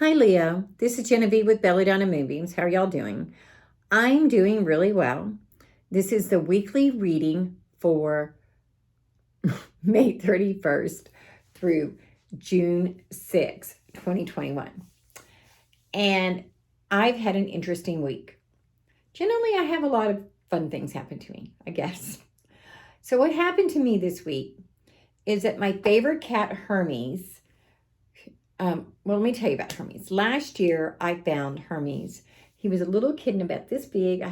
Hi, Leo. This is Genevieve with Belladonna and Moonbeams. How are y'all doing? I'm doing really well. This is the weekly reading for May 31st through June 6th, 2021. And I've had an interesting week. Generally, I have a lot of fun things happen to me, I guess. So what happened to me this week is that my favorite cat, Hermes, let me tell you about Hermes. Last year, I found Hermes. He was a little kitten about this big,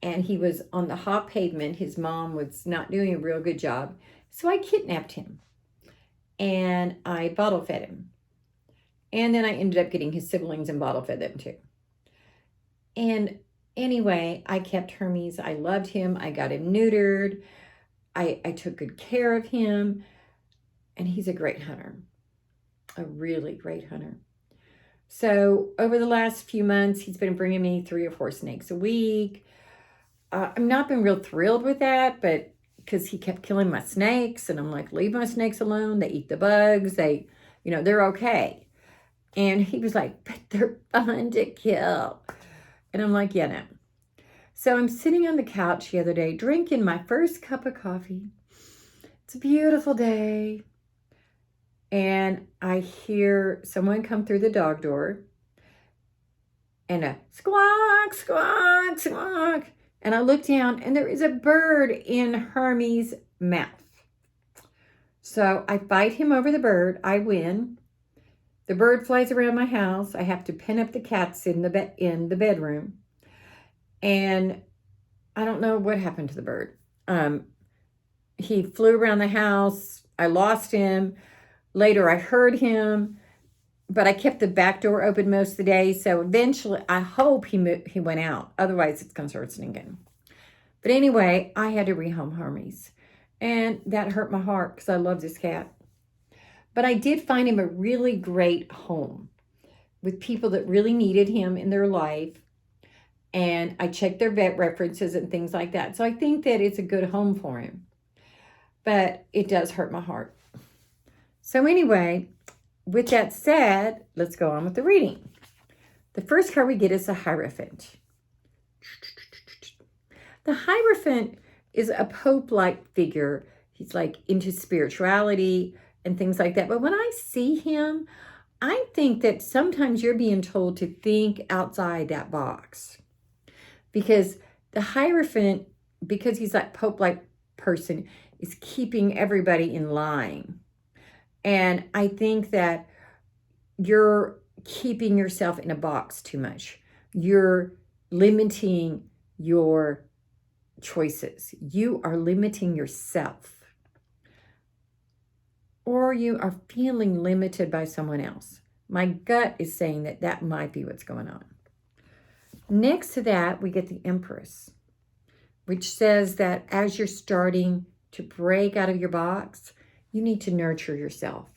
and he was on the hot pavement. His mom was not doing a real good job, so I kidnapped him, and I bottle fed him. And then I ended up getting his siblings and bottle fed them too. And anyway, I kept Hermes. I loved him. I got him neutered. I took good care of him, and he's a great hunter. A really great hunter. So over the last few months, he's been bringing me 3 or 4 snakes a week. I've not been real thrilled with that, but because he kept killing my snakes, and I'm like, leave my snakes alone. They eat the bugs. They're okay. And he was like, but they're fun to kill. And I'm like, yeah, no. So I'm sitting on the couch the other day, drinking my first cup of coffee. It's a beautiful day. And I hear someone come through the dog door, and a squawk, squawk, squawk. And I look down, and there is a bird in Hermes' mouth. So I fight him over the bird. I win. The bird flies around my house. I have to pin up the cats in the bedroom. And I don't know what happened to the bird. He flew around the house. I lost him. Later, I heard him, but I kept the back door open most of the day. So eventually, I hope he went out. Otherwise, it's going to start stinking. But anyway, I had to rehome Hermes. And that hurt my heart because I love this cat. But I did find him a really great home with people that really needed him in their life. And I checked their vet references and things like that. So I think that it's a good home for him. But it does hurt my heart. So anyway, with that said, let's go on with the reading. The first card we get is the Hierophant. The Hierophant is a Pope-like figure. He's like into spirituality and things like that. But when I see him, I think that sometimes you're being told to think outside that box. Because the Hierophant, because he's that Pope-like person, is keeping everybody in line. And I think that you're keeping yourself in a box too much. You're limiting your choices. You are limiting yourself. Or you are feeling limited by someone else. My gut is saying that that might be what's going on. Next to that, we get the Empress, which says that as you're starting to break out of your box, you need to nurture yourself.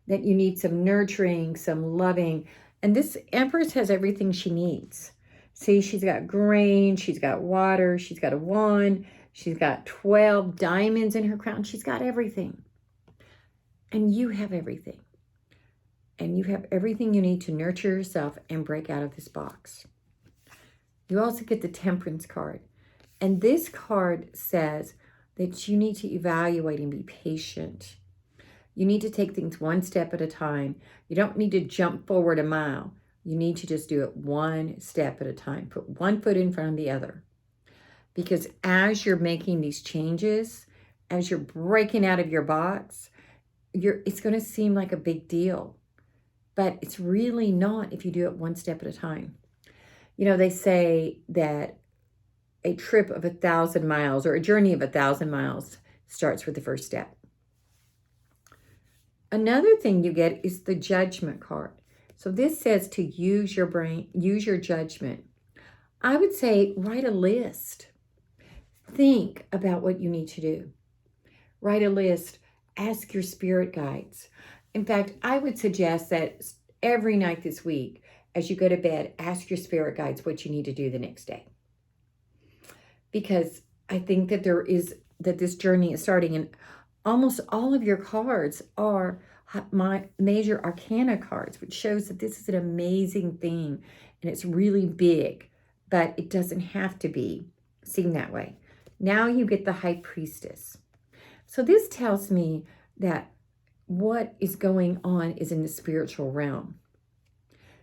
That you need some nurturing, some loving. And this Empress has everything she needs. See, she's got grain, she's got water, she's got a wand, she's got 12 diamonds in her crown. She's got everything. And you have everything. And you have everything you need to nurture yourself and break out of this box. You also get the Temperance card. And this card says that you need to evaluate and be patient. You need to take things one step at a time. You don't need to jump forward a mile. You need to just do it one step at a time. Put one foot in front of the other. Because as you're making these changes, as you're breaking out of your box, it's going to seem like a big deal. But it's really not if you do it one step at a time. You know, they say that a trip of 1,000 miles or a journey of 1,000 miles starts with the first step. Another thing you get is the Judgment card. So this says to use your brain, use your judgment. I would say write a list. Think about what you need to do. Write a list. Ask your spirit guides. In fact, I would suggest that every night this week, as you go to bed, ask your spirit guides what you need to do the next day. Because I think that this journey is starting, and almost all of your cards are my major arcana cards, which shows that this is an amazing thing and it's really big, but it doesn't have to be seen that way. Now you get the High Priestess. So this tells me that what is going on is in the spiritual realm.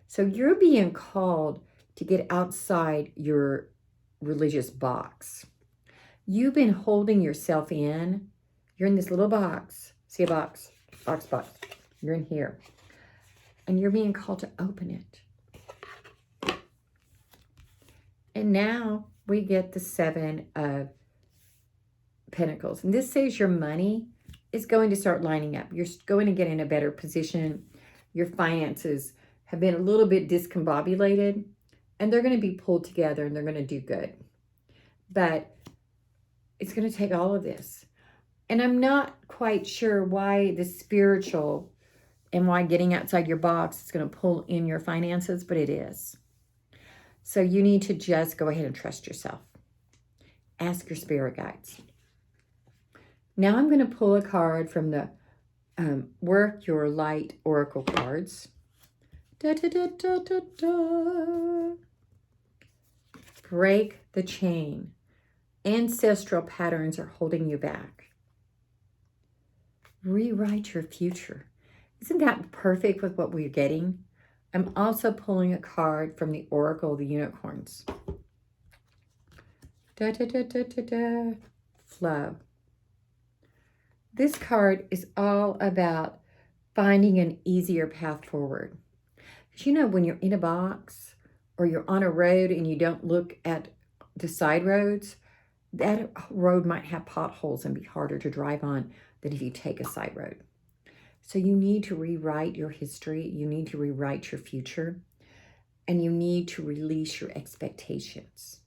So you're being called to get outside your religious box. You've been holding yourself in. You're in this little box. See a box? Box. You're in here. And you're being called to open it. And now we get the Seven of Pentacles. And this says your money is going to start lining up. You're going to get in a better position. Your finances have been a little bit discombobulated, and they're going to be pulled together, and they're going to do good. But it's going to take all of this. And I'm not quite sure why the spiritual and why getting outside your box is going to pull in your finances, but it is. So you need to just go ahead and trust yourself. Ask your spirit guides. Now I'm going to pull a card from the Work Your Light Oracle cards. Da, da, da, da, da, da. Break the chain. Ancestral patterns are holding you back. Rewrite your future. Isn't that perfect with what we're getting? I'm also pulling a card from the Oracle of the Unicorns. Da, da, da, da, da, da. Flow. This card is all about finding an easier path forward. Because you know, when you're in a box or you're on a road and you don't look at the side roads, that road might have potholes and be harder to drive on than if you take a side road. So you need to rewrite your history. You need to rewrite your future. And you need to release your expectations.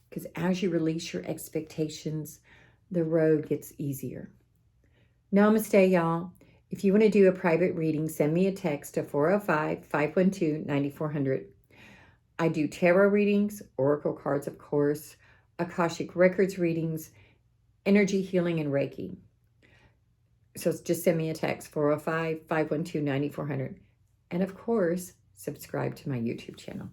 Because as you release your expectations, the road gets easier. Namaste, y'all. If you want to do a private reading, send me a text to 405-512-9400. I do tarot readings, oracle cards, of course, Akashic Records Readings, Energy Healing, and Reiki. So just send me a text, 405-512-9400. And of course, subscribe to my YouTube channel.